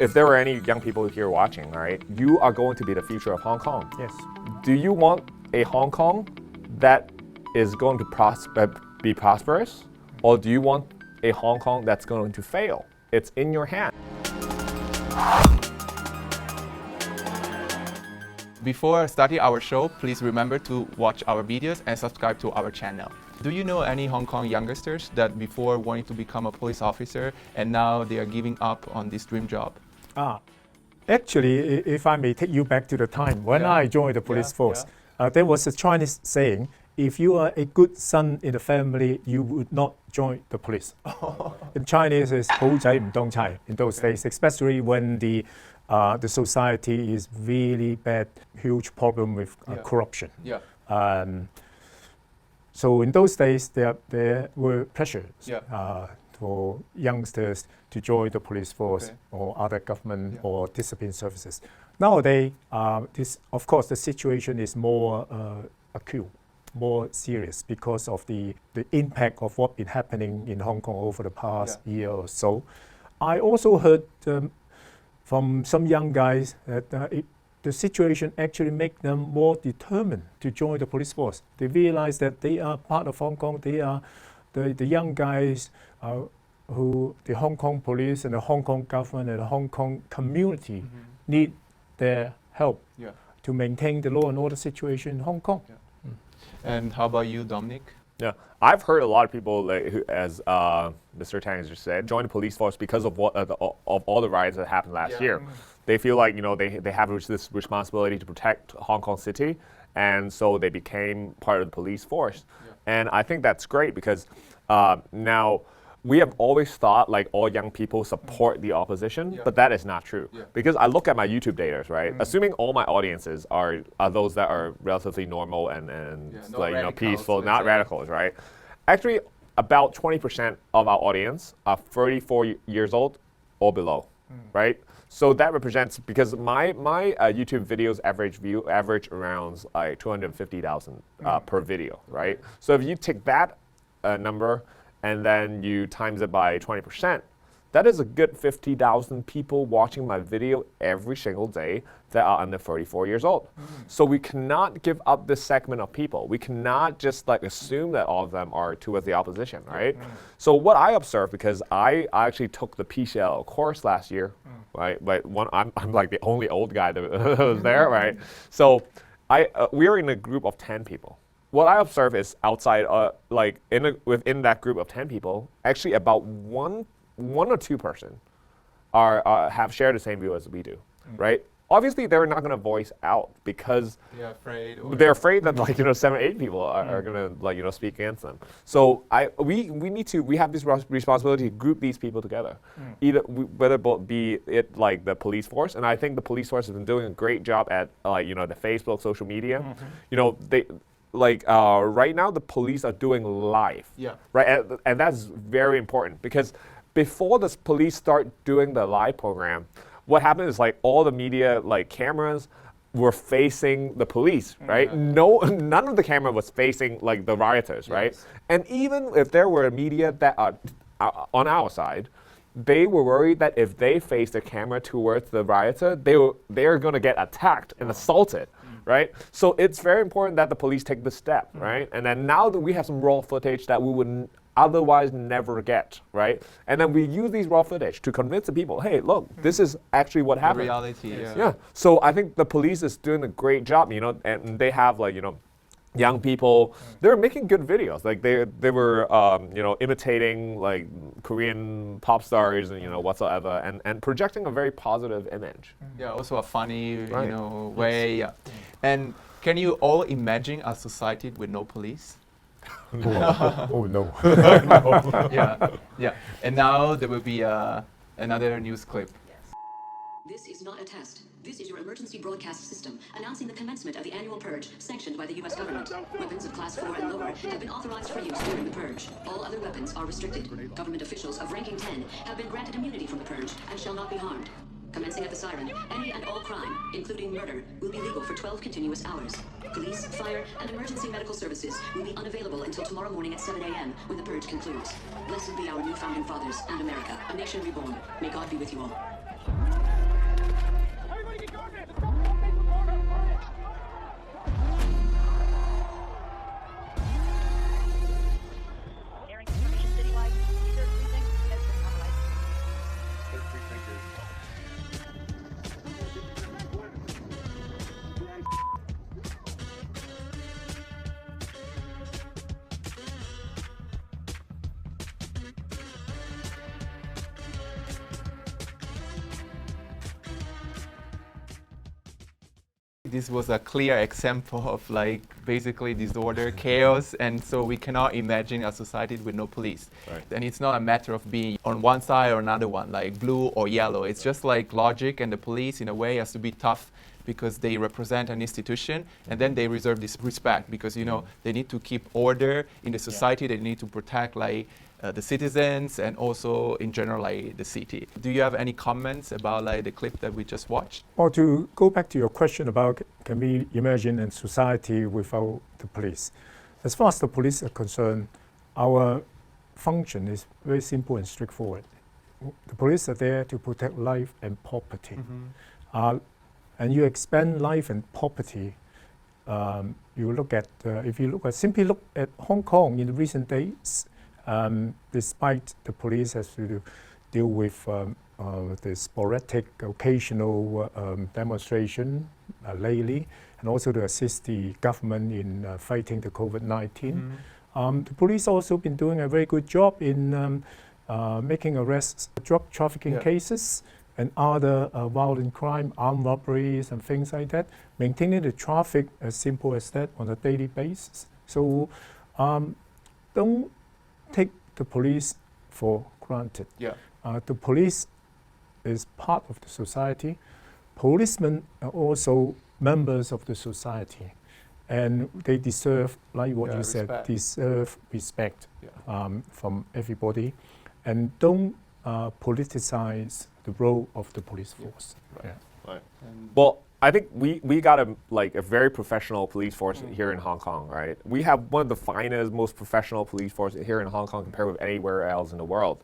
If there are any young people here watching, right, you are going to be the future of Hong Kong. Yes. Do you want a Hong Kong that is going to be prosperous, or do you want a Hong Kong that's going to fail? It's in your hand. Before starting our show, please remember to watch our videos and subscribe to our channel. Do you know any Hong Kong youngsters that before wanting to become a police officer and now they are giving up on this dream job? Actually, if I may take you back to the time when I joined the police force, there was a Chinese saying, if you are a good son in the family, you would not join the police. In Chinese, it's 好仔唔當差 in those days, especially when the society is really bad, huge problem with corruption. So in those days, there were pressures for youngsters to join the police force or other government or discipline services. Nowadays, of course, the situation is more acute, more serious because of the impact of what's been happening in Hong Kong over the past year or so. I also heard from some young guys that the situation actually make them more determined to join the police force. They realize that they are part of Hong Kong. They are the young guys who the Hong Kong police and the Hong Kong government and the Hong Kong community need their help to maintain the law and order situation in Hong Kong. And how about you, Dominic? Yeah, I've heard a lot of people, who, as Mr. Tang has just said, join the police force because of of all the riots that happened last year. They feel like they have this responsibility to protect Hong Kong City, and so they became part of the police force. And I think that's great because now we have always thought like all young people support the opposition, but that is not true. Because I look at my YouTube data, right? Assuming all my audiences are those that are relatively normal and like peaceful, not radicals, right? Actually, about 20% of our audience are 34 years old or below, right? So that represents, because my YouTube videos average around like 250,000 per video, right? So if you take that number and then you times it by 20%, that is a good 50,000 people watching my video every single day that are under 34 years old. So we cannot give up this segment of people. We cannot just like assume that all of them are towards the opposition, right? So what I observed, because I actually took the PCL course last year, right? But I'm like the only old guy that was there, right? So we are in a group of 10 people. What I observe is outside, within that group of 10 people, actually about one or two person have shared the same view as we do, right? Obviously, they're not going to voice out because they're afraid that 7 or 8 people are going to speak against them. So we have this responsibility to group these people together, whether it be like the police force, and I think the police force has been doing a great job at the Facebook, social media. Right now the police are doing live, right, and that's very important because before the police start doing the live program, what happened is like all the media cameras were facing the police, right? None of the camera was facing like the rioters, right? And even if there were media that are on our side, they were worried that if they face the camera towards the rioter, they're going to get attacked and assaulted. Right? So it's very important that the police take the step, right? And then now that we have some raw footage that we would otherwise never get, right? And then we use these raw footage to convince the people, hey, look, this is actually what happened. The reality, yeah. So I think the police is doing a great job, and they have young people, they're making good videos. Like they were imitating like Korean pop stars and whatsoever, and projecting a very positive image. Yeah, also a funny way. Yeah. And can you all imagine a society with no police? Oh no. Yeah. And now there will be another news clip. This is not a test. This is your emergency broadcast system announcing the commencement of the annual purge sanctioned by the U.S. government. Weapons of class 4 and lower have been authorized for use during the purge. All other weapons are restricted. Government officials of ranking 10 have been granted immunity from the purge and shall not be harmed. Commencing at the siren, any and all crime, including murder, will be legal for 12 continuous hours. Police, fire, and emergency medical services will be unavailable until tomorrow morning at 7 a.m. when the purge concludes. Blessed be our new founding fathers and America, a nation reborn. May God be with you all. This was a clear example of like basically disorder, chaos, and so we cannot imagine a society with no police. Right. And it's not a matter of being on one side or another one, like blue or yellow. It's just like logic, and the police in a way has to be tough because they represent an institution, and then they reserve this respect because they need to keep order in the society. They need to protect like the citizens and also in general like the city. Do you have any comments about like the clip that we just watched? Or to go back to your question about can we imagine a society without the police? As far as the police are concerned, our function is very simple and straightforward. The police are there to protect life and property. And you expand life and property. You look at if you simply look at Hong Kong in the recent days. Despite the police has to deal with the sporadic, occasional demonstration lately, and also to assist the government in fighting the COVID-19. The police also been doing a very good job in making arrests, drug trafficking cases, and other violent crime, armed robberies, and things like that. Maintaining the traffic as simple as that on a daily basis. So don't take the police for granted. The police is part of the society. Policemen are also members of the society, and they deserve, like what you said, deserve respect from everybody, and don't politicize the role of the police force. Right. Well, I think we got a very professional police force here in Hong Kong, right? We have one of the finest, most professional police forces here in Hong Kong compared with anywhere else in the world.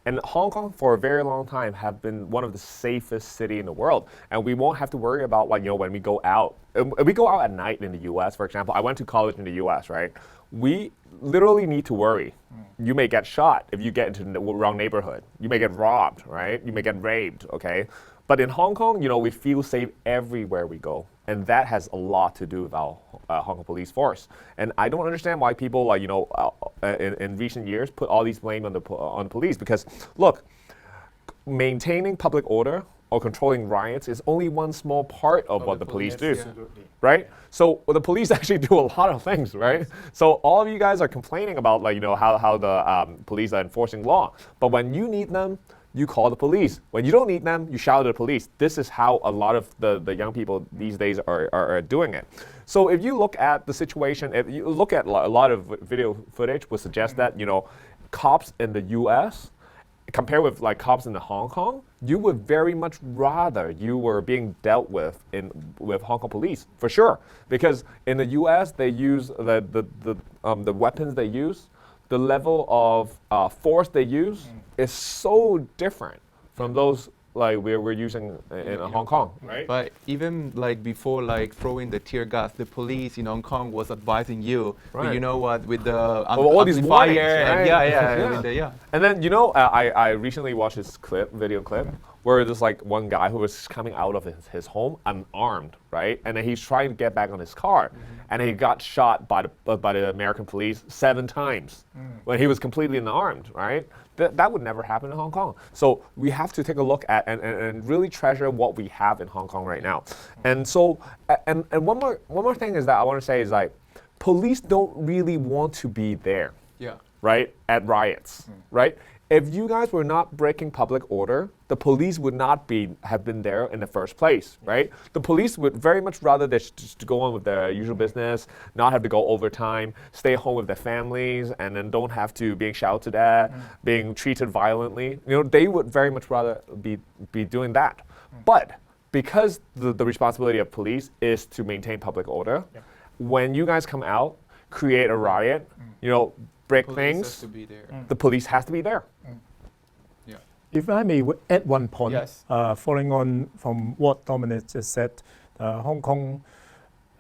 And Hong Kong, for a very long time, have been one of the safest city in the world. And we won't have to worry about, when we go out. We go out at night in the U.S., for example. I went to college in the U.S., right? We literally need to worry. You may get shot if you get into the wrong neighborhood. You may get robbed, right? You may get raped, okay? But in Hong Kong, we feel safe everywhere we go. And that has a lot to do with our Hong Kong police force. And I don't understand why people, in recent years, put all these blame on the police. Because, look, maintaining public order or controlling riots is only one small part of what the police do, right? So the police actually do a lot of things, right? So all of you guys are complaining about, how the police are enforcing law. But when you need them, you call the police. When you don't need them, you shout at the police. This is how a lot of the young people these days are doing it. So if you look at the situation, if you look at a lot of video footage would suggest that, cops in the US, compared with cops in Hong Kong, you would very much rather you were being dealt with with Hong Kong police, for sure. Because in the US, they use the weapons they use, the level of force they use is so different from those we're using in Hong Kong, right? But even before throwing the tear gas, the police in Hong Kong was advising you, right. But you know what, with the all these warnings, and right? And then I recently watched this video clip where there's one guy who was coming out of his home unarmed, right? And then he's trying to get back on his car, and he got shot by the American police 7 times when he was completely unarmed, right? That would never happen in Hong Kong. So we have to take a look at and really treasure what we have in Hong Kong right now. And so and one more thing is that I want to say is police don't really want to be there, right? At riots, right? If you guys were not breaking public order, the police would not have been there in the first place, right? The police would very much rather just go on with their usual business, not have to go overtime, stay home with their families, and then don't have to being shouted at, being treated violently. They would very much rather be doing that. But because the responsibility of police is to maintain public order, when you guys come out, create a riot, break things, the police has to be there. If I may add one point, following on from what Dominic just said, Hong Kong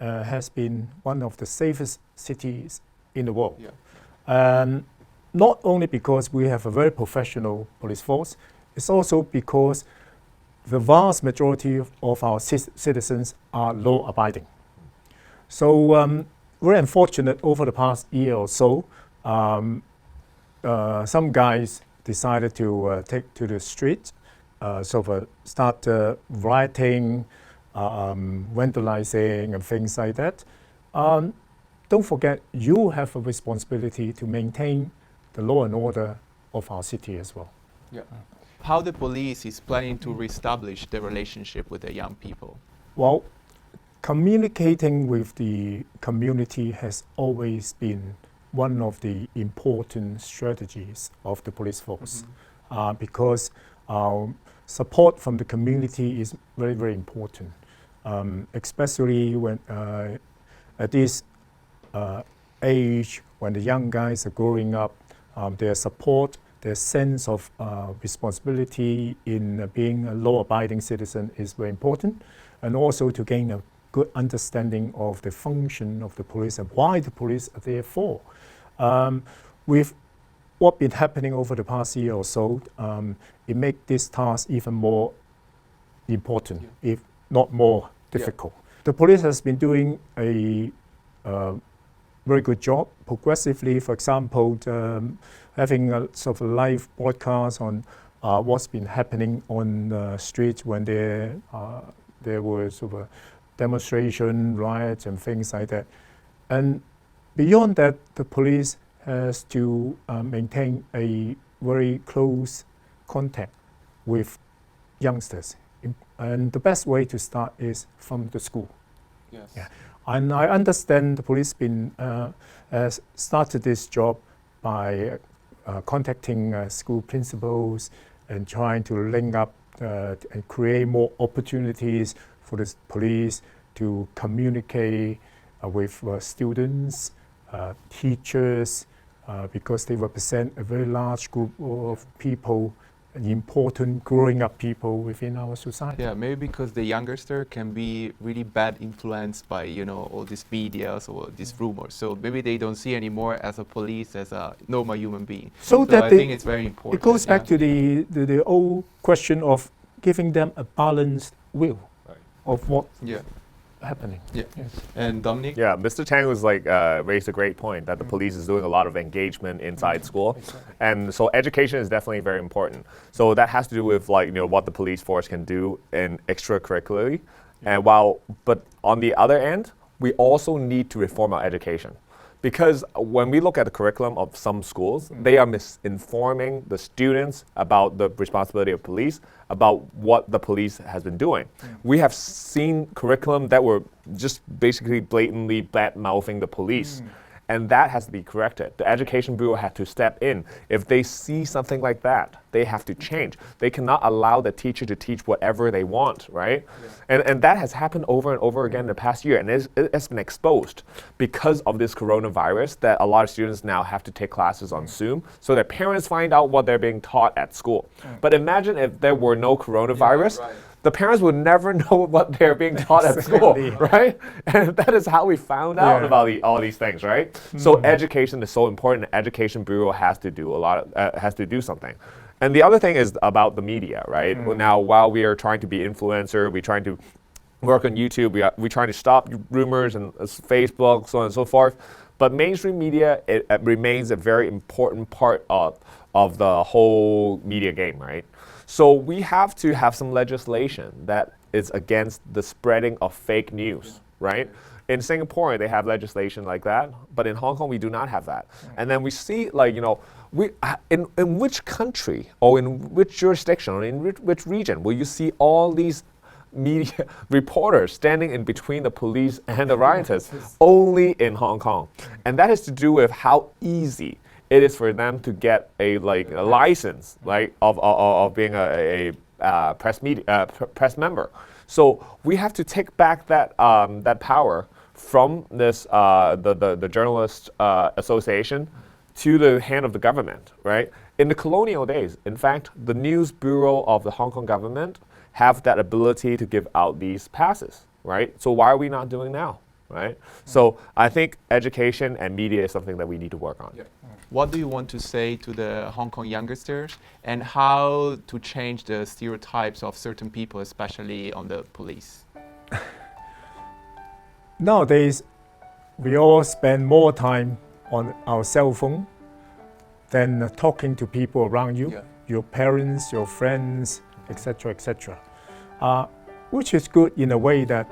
has been one of the safest cities in the world. Not only because we have a very professional police force, it's also because the vast majority of our citizens are law-abiding. So we're unfortunate over the past year or so, some guys decided to take to the street, start rioting, vandalizing and things like that. Don't forget, you have a responsibility to maintain the law and order of our city as well. Yeah. How the police is planning to reestablish the relationship with the young people? Well, communicating with the community has always been one of the important strategies of the police force, because support from the community is very, very important, especially when at this age, when the young guys are growing up, their support, their sense of responsibility in being a law-abiding citizen is very important, and also to gain a good understanding of the function of the police and why the police are there for. With what's been happening over the past year or so, it makes this task even more important, if not more difficult. The police has been doing a very good job progressively. For example, having a sort of live broadcast on what's been happening on the streets when there were sort of demonstration, riots, and things like that. And beyond that, the police has to maintain a very close contact with youngsters. And the best way to start is from the school. Yes. Yeah. And I understand the police has started this job by contacting school principals and trying to link up and create more opportunities for the police to communicate with students, teachers, because they represent a very large group of people, important growing up people within our society. Yeah, maybe because the youngster can be really bad influenced by, all these medias or these rumors. So maybe they don't see anymore as a police as a normal human being. So that I think it's very important. It goes back to the old question of giving them a balanced view of what's happening. Yeah. Yes. And Dominic? Yeah, Mr. Tang was raised a great point that the police is doing a lot of engagement inside school. And so education is definitely very important. So that has to do with what the police force can do in extracurricularly. And but on the other end, we also need to reform our education. Because when we look at the curriculum of some schools, they are misinforming the students about the responsibility of police, about what the police has been doing. We have seen curriculum that were just basically blatantly bad-mouthing the police. And that has to be corrected. The Education Bureau had to step in. If they see something like that, they have to change. They cannot allow the teacher to teach whatever they want, right? And that has happened over and over again in the past year. And it's been exposed because of this coronavirus that a lot of students now have to take classes on Zoom so their parents find out what they're being taught at school. But imagine if there were no coronavirus. The parents would never know what they're being taught at school, right? And that is how we found out about all these things, right? So education is so important. The Education Bureau has to do has to do something. And the other thing is about the media, right? Well, now, while we are trying to be influencer, we're trying to work on YouTube, we're trying to stop rumors and Facebook, so on and so forth. But mainstream media, it remains a very important part of the whole media game, right? So we have to have some legislation that is against the spreading of fake news, right? In Singapore, they have legislation like that, but in Hong Kong, we do not have that. And then we see, in which country or in which jurisdiction or in which region will you see all these media reporters standing in between the police and the rioters? Only in Hong Kong. And that has to do with how easy it is for them to get a license, of being a press member. So we have to take back that power from this the Journalist Association to the hand of the government, right? In the colonial days, in fact, the News Bureau of the Hong Kong government have that ability to give out these passes, right? So why are we not doing now, right? So I think education and media is something that we need to work on. Yeah. What do you want to say to the Hong Kong youngsters and how to change the stereotypes of certain people, especially on the police? Nowadays, we all spend more time on our cell phone than talking to people around you, your parents, your friends, etc., etc. which is good in a way that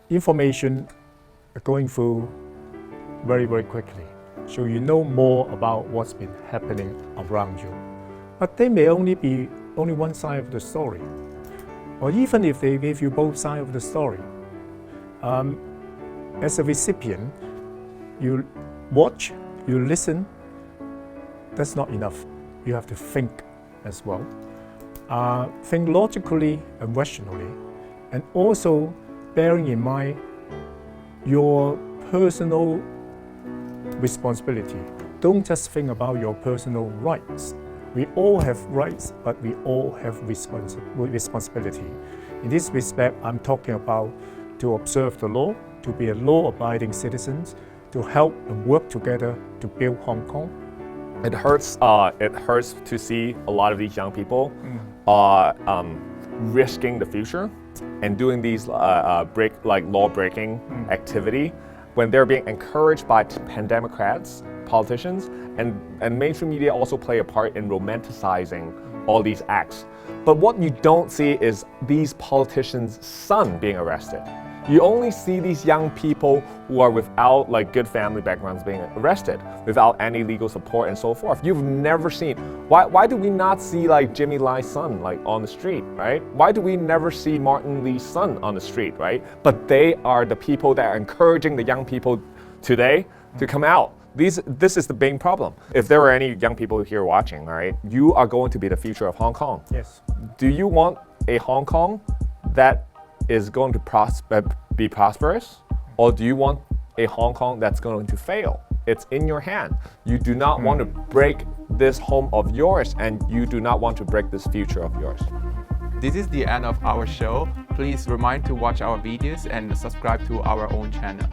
information are going through very, very quickly. So you know more about what's been happening around you. But they may only be only one side of the story. Or even if they give you both sides of the story, as a recipient, you watch, you listen, that's not enough. You have to think as well. Think logically and rationally, and also bearing in mind your personal responsibility. Don't just think about your personal rights. We all have rights, but we all have responsibility. In this respect, I'm talking about to observe the law, to be a law-abiding citizen, to help and work together to build Hong Kong. It hurts to see a lot of these young people risking the future and doing these law-breaking activity when they're being encouraged by pandemocrats, politicians, and mainstream media also play a part in romanticizing all these acts. But what you don't see is these politicians' son being arrested. You only see these young people who are without good family backgrounds being arrested, without any legal support and so forth. You've never seen. Why do we not see Jimmy Lai's son on the street, right? Why do we never see Martin Lee's son on the street, right? But they are the people that are encouraging the young people today to come out. This is the main problem. If there are any young people here watching, all right, you are going to be the future of Hong Kong. Yes. Do you want a Hong Kong that is going to be prosperous, or do you want a Hong Kong that's going to fail? It's in your hand. You do not want to break this home of yours, and you do not want to break this future of yours. This is the end of our show. Please remind to watch our videos and subscribe to our own channel.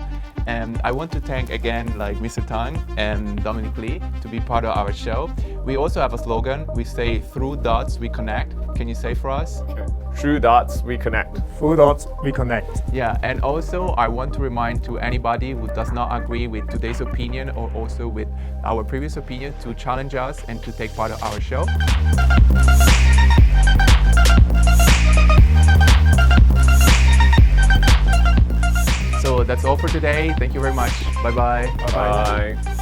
And I want to thank again Mr. Tang and Dominic Lee to be part of our show. We also have a slogan. We say, through dots we connect. Can you say for us? Sure. Through dots we connect. Through dots we connect. Yeah, and also I want to remind to anybody who does not agree with today's opinion or also with our previous opinion to challenge us and to take part of our show. So that's all for today. Thank you very much. Bye-bye. Bye.